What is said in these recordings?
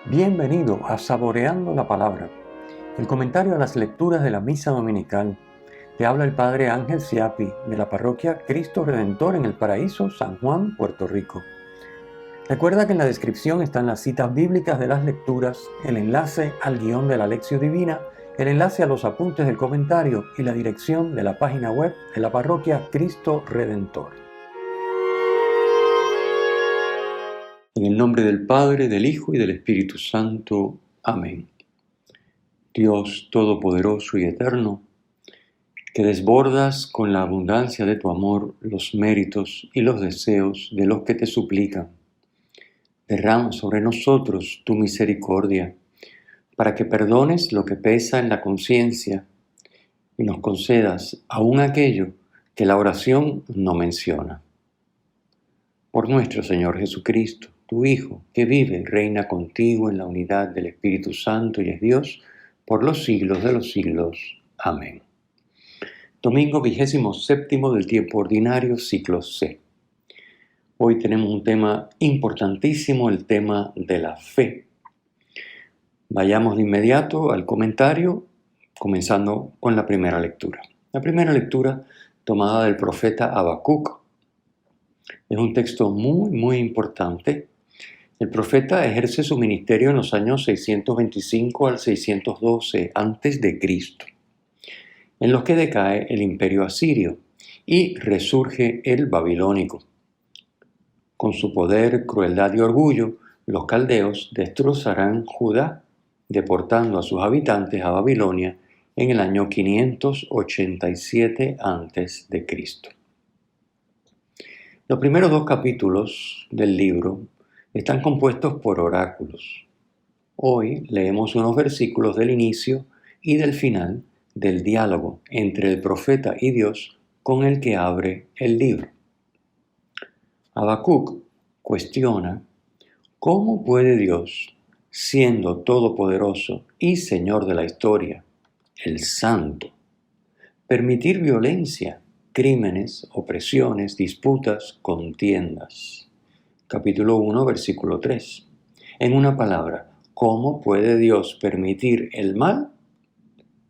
Bienvenido a Saboreando la Palabra, el comentario a las lecturas de la Misa Dominical. Te habla el Padre Ángel Siapi, de la parroquia Cristo Redentor en el Paraíso, San Juan, Puerto Rico. Recuerda que en la descripción están las citas bíblicas de las lecturas, el enlace al guión de la Lección Divina, el enlace a los apuntes del comentario y la dirección de la página web de la parroquia Cristo Redentor. En el nombre del Padre, del Hijo y del Espíritu Santo. Amén. Dios Todopoderoso y Eterno, que desbordas con la abundancia de tu amor los méritos y los deseos de los que te suplican, derrama sobre nosotros tu misericordia, para que perdones lo que pesa en la conciencia y nos concedas aún aquello que la oración no menciona. Por nuestro Señor Jesucristo, tu Hijo, que vive y reina contigo en la unidad del Espíritu Santo y es Dios, por los siglos de los siglos. Amén. Domingo 27 del tiempo ordinario, ciclo C. Hoy tenemos un tema importantísimo, el tema de la fe. Vayamos de inmediato al comentario, comenzando con la primera lectura. La primera lectura tomada del profeta Habacuc. Es un texto muy importante. El profeta ejerce su ministerio en los años 625 al 612 a.C., en los que decae el imperio asirio y resurge el babilónico. Con su poder, crueldad y orgullo, los caldeos destrozarán Judá, deportando a sus habitantes a Babilonia en el año 587 a.C. Los primeros dos capítulos del libro están compuestos por oráculos. Hoy leemos unos versículos del inicio y del final del diálogo entre el profeta y Dios con el que abre el libro. Habacuc cuestiona cómo puede Dios, siendo todopoderoso y Señor de la historia, el Santo, permitir violencia, crímenes, opresiones, disputas, contiendas. Capítulo 1, versículo 3. En una palabra, ¿cómo puede Dios permitir el mal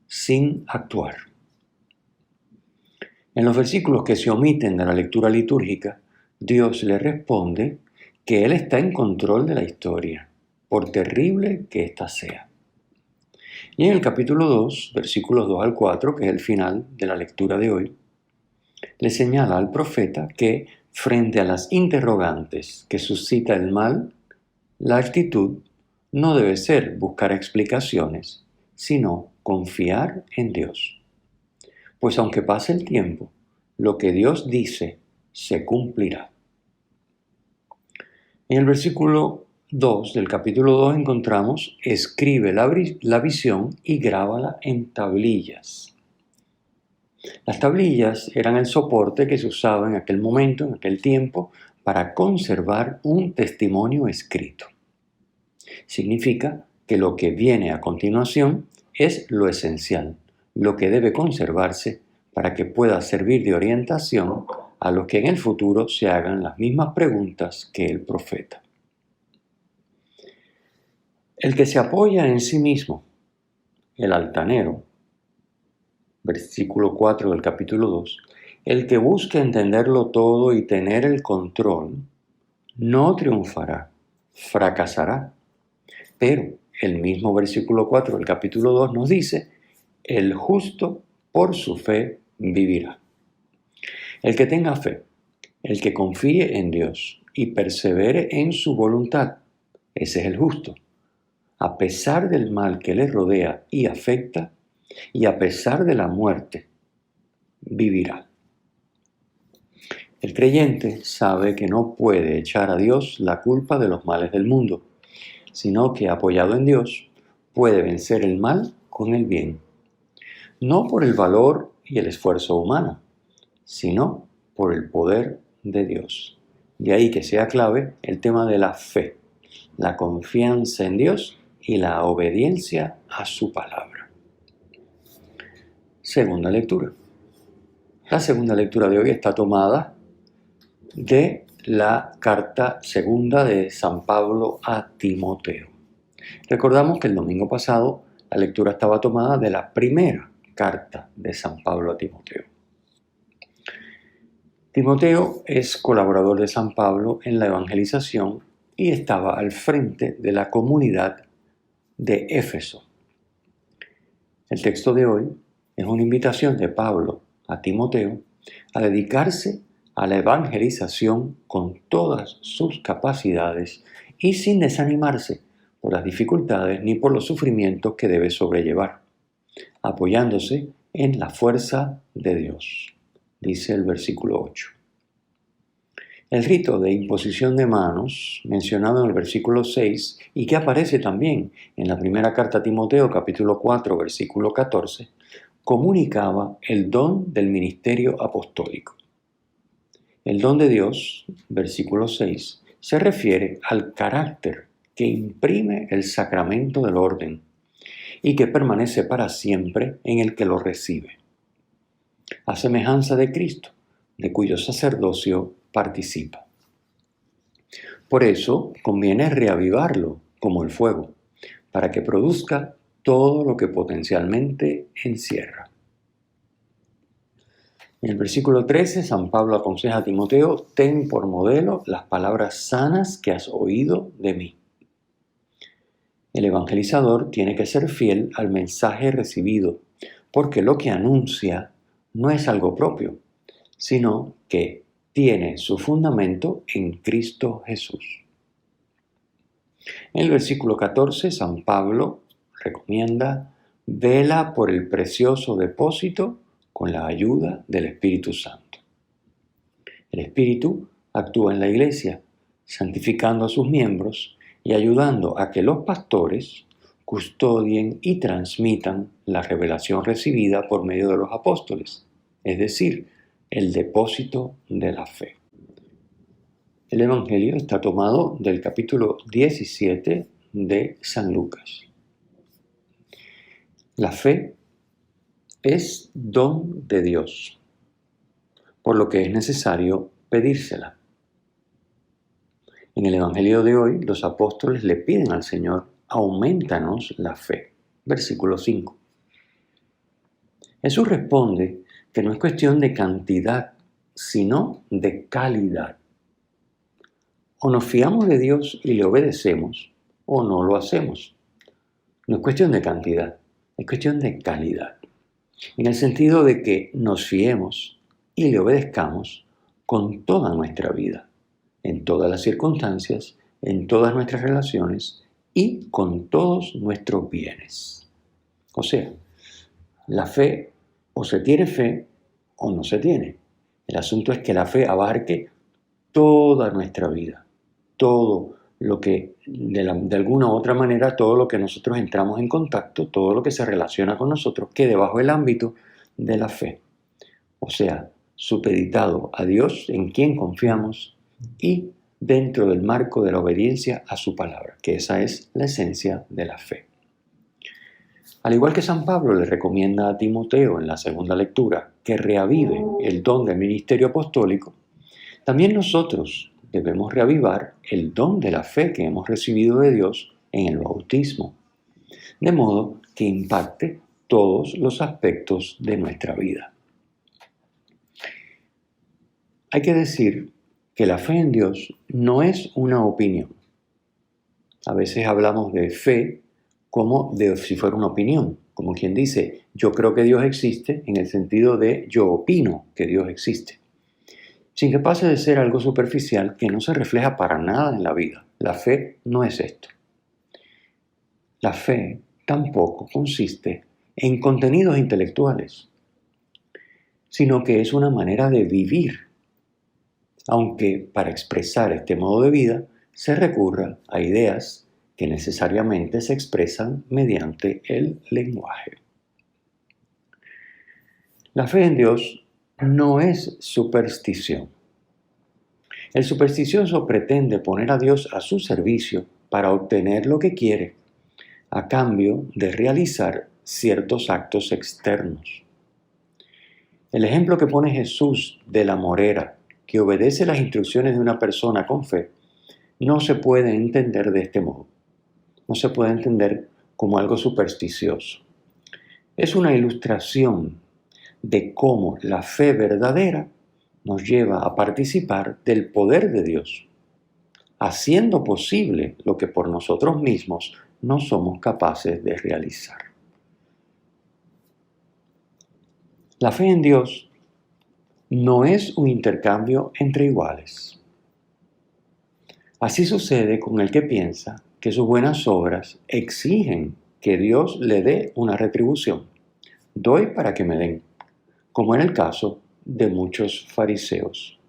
sin actuar? En los versículos que se omiten de la lectura litúrgica, Dios le responde que Él está en control de la historia, por terrible que ésta sea. Y en el capítulo 2, versículos 2 al 4, que es el final de la lectura de hoy, le señala al profeta que frente a las interrogantes que suscita el mal, la actitud no debe ser buscar explicaciones, sino confiar en Dios. Pues aunque pase el tiempo, lo que Dios dice se cumplirá. En el versículo 2 del capítulo 2 encontramos: escribe la visión y grábala en tablillas. Las tablillas eran el soporte que se usaba en aquel momento, en aquel tiempo, para conservar un testimonio escrito. Significa que lo que viene a continuación es lo esencial, lo que debe conservarse para que pueda servir de orientación a los que en el futuro se hagan las mismas preguntas que el profeta. El que se apoya en sí mismo, el altanero, versículo 4 del capítulo 2, el que busca entenderlo todo y tener el control, no triunfará, fracasará. Pero el mismo versículo 4 del capítulo 2 nos dice: el justo por su fe vivirá. El que tenga fe, el que confíe en Dios y persevere en su voluntad, ese es el justo. A pesar del mal que le rodea y afecta, y a pesar de la muerte, vivirá. El creyente sabe que no puede echar a Dios la culpa de los males del mundo, sino que, apoyado en Dios, puede vencer el mal con el bien. No por el valor y el esfuerzo humano, sino por el poder de Dios. De ahí que sea clave el tema de la fe, la confianza en Dios y la obediencia a su palabra. Segunda lectura. La segunda lectura de hoy está tomada de la carta segunda de San Pablo a Timoteo. Recordamos que el domingo pasado la lectura estaba tomada de la primera carta de San Pablo a Timoteo. Timoteo es colaborador de San Pablo en la evangelización y estaba al frente de la comunidad de Éfeso. El texto de hoy es una invitación de Pablo a Timoteo a dedicarse a la evangelización con todas sus capacidades y sin desanimarse por las dificultades ni por los sufrimientos que debe sobrellevar, apoyándose en la fuerza de Dios, dice el versículo 8. El rito de imposición de manos, mencionado en el versículo 6 y que aparece también en la primera carta a Timoteo, capítulo 4, versículo 14, comunicaba el don del ministerio apostólico. El don de Dios, versículo 6, se refiere al carácter que imprime el sacramento del orden y que permanece para siempre en el que lo recibe, a semejanza de Cristo, de cuyo sacerdocio participa. Por eso conviene reavivarlo como el fuego, para que produzca todo lo que potencialmente encierra. En el versículo 13, San Pablo aconseja a Timoteo: ten por modelo las palabras sanas que has oído de mí. El evangelizador tiene que ser fiel al mensaje recibido, porque lo que anuncia no es algo propio, sino que tiene su fundamento en Cristo Jesús. En el versículo 14, San Pablo recomienda: vela por el precioso depósito con la ayuda del Espíritu Santo. El Espíritu actúa en la Iglesia, santificando a sus miembros y ayudando a que los pastores custodien y transmitan la revelación recibida por medio de los apóstoles, es decir, el depósito de la fe. El Evangelio está tomado del capítulo 17 de San Lucas. La fe es don de Dios, por lo que es necesario pedírsela. En el Evangelio de hoy, los apóstoles le piden al Señor: aumentanos la fe. Versículo 5. Jesús responde que no es cuestión de cantidad, sino de calidad. O nos fiamos de Dios y le obedecemos, o no lo hacemos. No es cuestión de cantidad, es cuestión de calidad. En el sentido de que nos fiemos y le obedezcamos con toda nuestra vida, en todas las circunstancias, en todas nuestras relaciones y con todos nuestros bienes. O sea, la fe, o se tiene fe o no se tiene. El asunto es que la fe abarque toda nuestra vida, todo lo que, de alguna u otra manera, todo lo que nosotros entramos en contacto, todo lo que se relaciona con nosotros, quede bajo el ámbito de la fe. O sea, supeditado a Dios, en quien confiamos, y dentro del marco de la obediencia a su palabra, que esa es la esencia de la fe. Al igual que San Pablo le recomienda a Timoteo en la segunda lectura que reavive el don del ministerio apostólico, también nosotros debemos reavivar el don de la fe que hemos recibido de Dios en el bautismo, de modo que impacte todos los aspectos de nuestra vida. Hay que decir que la fe en Dios no es una opinión. A veces hablamos de fe como de si fuera una opinión, como quien dice: yo creo que Dios existe, en el sentido de yo opino que Dios existe, sin que pase de ser algo superficial que no se refleja para nada en la vida. La fe no es esto. La fe tampoco consiste en contenidos intelectuales, sino que es una manera de vivir, aunque para expresar este modo de vida se recurra a ideas que necesariamente se expresan mediante el lenguaje. La fe en Dios no es superstición. El supersticioso pretende poner a Dios a su servicio para obtener lo que quiere, a cambio de realizar ciertos actos externos. El ejemplo que pone Jesús de la morera, que obedece las instrucciones de una persona con fe, no se puede entender de este modo. no se puede entender como algo supersticioso. Es una ilustración de cómo la fe verdadera nos lleva a participar del poder de Dios, haciendo posible lo que por nosotros mismos no somos capaces de realizar. La fe en Dios no es un intercambio entre iguales. Así sucede con el que piensa que sus buenas obras exigen que Dios le dé una retribución. Doy para que me den, como en el caso de muchos fariseos.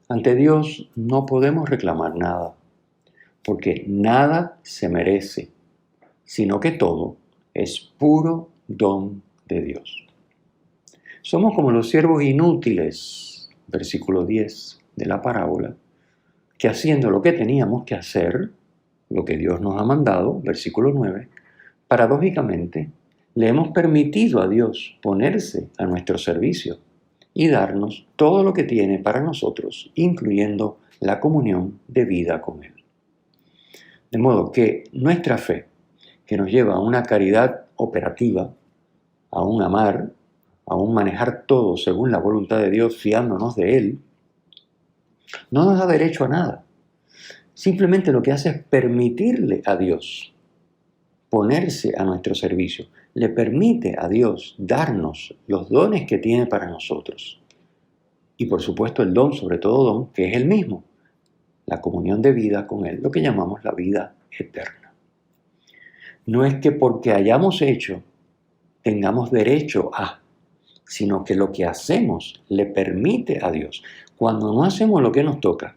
Ante Dios no podemos reclamar nada, porque nada se merece, sino que todo es puro don de Dios. Somos como los siervos inútiles, versículo 10 de la parábola, que haciendo lo que teníamos que hacer, lo que Dios nos ha mandado, versículo 9, paradójicamente le hemos permitido a Dios ponerse a nuestro servicio y darnos todo lo que tiene para nosotros, incluyendo la comunión de vida con Él. De modo que nuestra fe, que nos lleva a una caridad operativa, a un amar, a un manejar todo según la voluntad de Dios, fiándonos de Él, no nos da derecho a nada. Simplemente lo que hace es permitirle a Dios ponerse a nuestro servicio. Le permite a Dios darnos los dones que tiene para nosotros. Y por supuesto el don, sobre todo don, que es el mismo, la comunión de vida con Él, lo que llamamos la vida eterna. No es que porque hayamos hecho, tengamos derecho a, sino que lo que hacemos le permite a Dios. Cuando no hacemos lo que nos toca,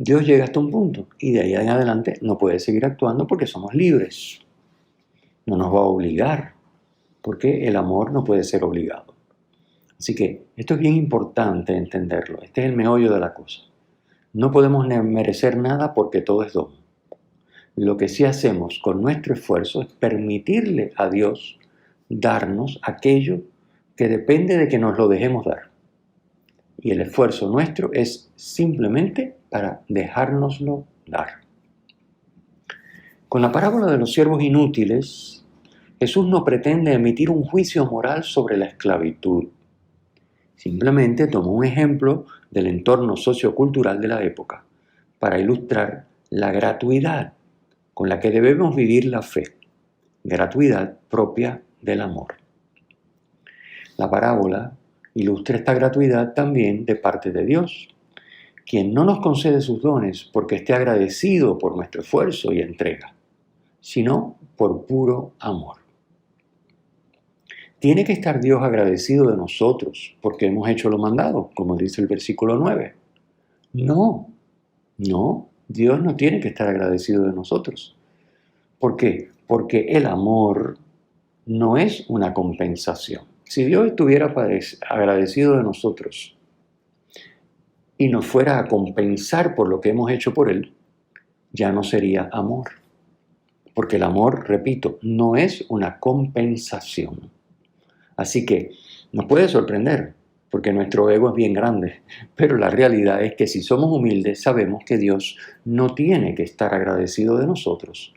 Dios llega hasta un punto y de ahí en adelante no puede seguir actuando porque somos libres. No nos va a obligar, porque el amor no puede ser obligado. Así que esto es bien importante entenderlo. Este es el meollo de la cosa. No podemos merecer nada porque todo es don. Lo que sí hacemos con nuestro esfuerzo es permitirle a Dios darnos aquello que depende de que nos lo dejemos dar. Y el esfuerzo nuestro es simplemente para dejárnoslo dar. Con la parábola de los siervos inútiles, Jesús no pretende emitir un juicio moral sobre la esclavitud. Simplemente tomó un ejemplo del entorno sociocultural de la época para ilustrar la gratuidad con la que debemos vivir la fe, gratuidad propia del amor. La parábola ilustra esta gratuidad también de parte de Dios, quien no nos concede sus dones porque esté agradecido por nuestro esfuerzo y entrega, sino por puro amor. ¿Tiene que estar Dios agradecido de nosotros porque hemos hecho lo mandado, como dice el versículo 9? No, Dios no tiene que estar agradecido de nosotros. ¿Por qué? Porque el amor no es una compensación. Si Dios estuviera agradecido de nosotros y nos fuera a compensar por lo que hemos hecho por Él, ya no sería amor. Porque el amor, repito, no es una compensación. Así que nos puede sorprender, porque nuestro ego es bien grande, pero la realidad es que si somos humildes sabemos que Dios no tiene que estar agradecido de nosotros.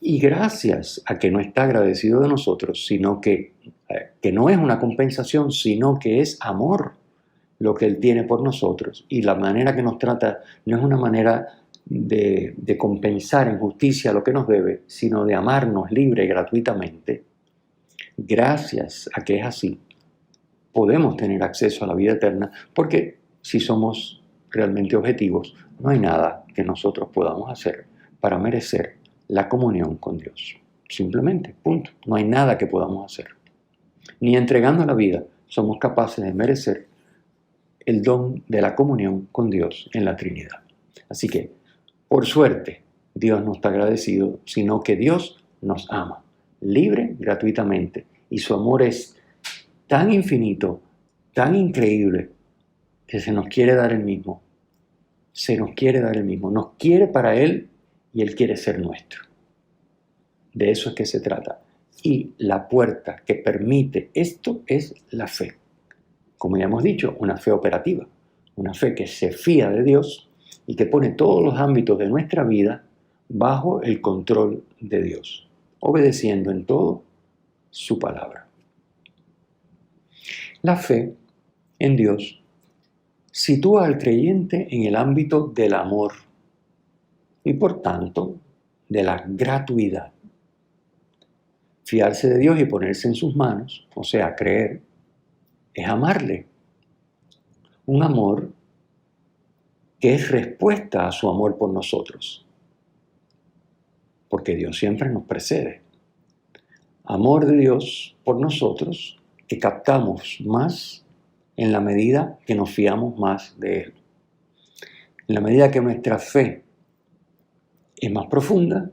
Y gracias a que no está agradecido de nosotros, sino que no es una compensación, sino que es amor lo que Él tiene por nosotros. Y la manera que nos trata no es una manera de compensar en justicia lo que nos debe, sino de amarnos libre y gratuitamente. Gracias a que es así, podemos tener acceso a la vida eterna, porque si somos realmente objetivos, no hay nada que nosotros podamos hacer para merecer la comunión con Dios. Simplemente, punto. No hay nada que podamos hacer. Ni entregando la vida somos capaces de merecer el don de la comunión con Dios en la Trinidad. Así que, por suerte, Dios no está agradecido, sino que Dios nos ama, libre, gratuitamente, y su amor es tan infinito, tan increíble, que se nos quiere dar el mismo. Se nos quiere dar el mismo. Nos quiere para Él y Él quiere ser nuestro. De eso es que se trata. Y la puerta que permite esto es la fe. Como ya hemos dicho, una fe operativa, una fe que se fía de Dios y que pone todos los ámbitos de nuestra vida bajo el control de Dios, obedeciendo en todo su palabra. La fe en Dios sitúa al creyente en el ámbito del amor y por tanto de la gratuidad. Fiarse de Dios y ponerse en sus manos, o sea, creer, es amarle. Un amor que es respuesta a su amor por nosotros, porque Dios siempre nos precede. Amor de Dios por nosotros que captamos más en la medida que nos fiamos más de Él. En la medida que nuestra fe es más profunda,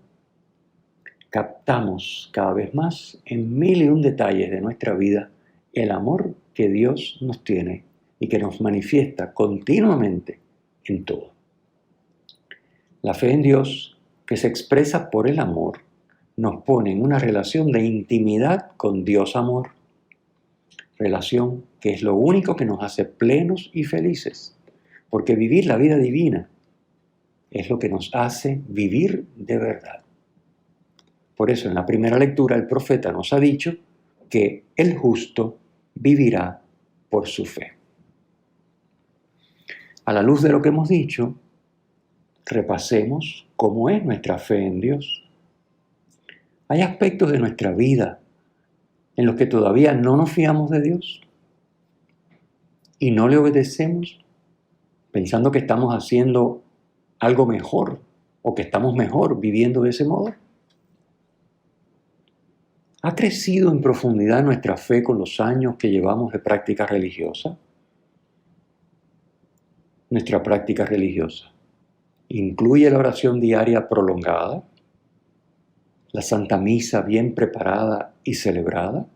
captamos cada vez más en mil y un detalles de nuestra vida el amor que Dios nos tiene y que nos manifiesta continuamente en todo. La fe en Dios, que se expresa por el amor, nos pone en una relación de intimidad con Dios amor, relación que es lo único que nos hace plenos y felices, porque vivir la vida divina es lo que nos hace vivir de verdad. Por eso en la primera lectura el profeta nos ha dicho que el justo vivirá por su fe. A la luz de lo que hemos dicho, repasemos cómo es nuestra fe en Dios. Hay aspectos de nuestra vida en los que todavía no nos fiamos de Dios y no le obedecemos pensando que estamos haciendo algo mejor o que estamos mejor viviendo de ese modo. ¿Ha crecido en profundidad nuestra fe con los años que llevamos de práctica religiosa? Nuestra práctica religiosa incluye la oración diaria prolongada, la Santa Misa bien preparada y celebrada,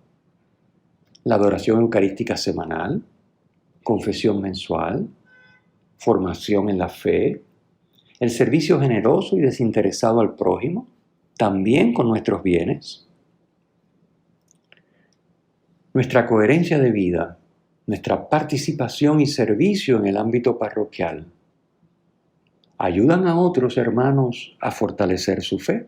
la adoración eucarística semanal, confesión mensual, formación en la fe, el servicio generoso y desinteresado al prójimo, también con nuestros bienes. Nuestra coherencia de vida, nuestra participación y servicio en el ámbito parroquial, ¿ayudan a otros hermanos a fortalecer su fe?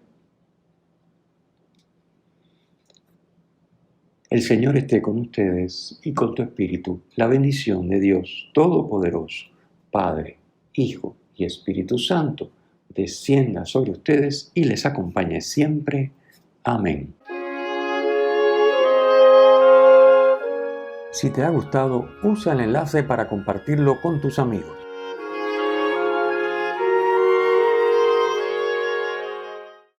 El Señor esté con ustedes y con tu espíritu. La bendición de Dios Todopoderoso, Padre, Hijo y Espíritu Santo, descienda sobre ustedes y les acompañe siempre. Amén. Si te ha gustado, usa el enlace para compartirlo con tus amigos.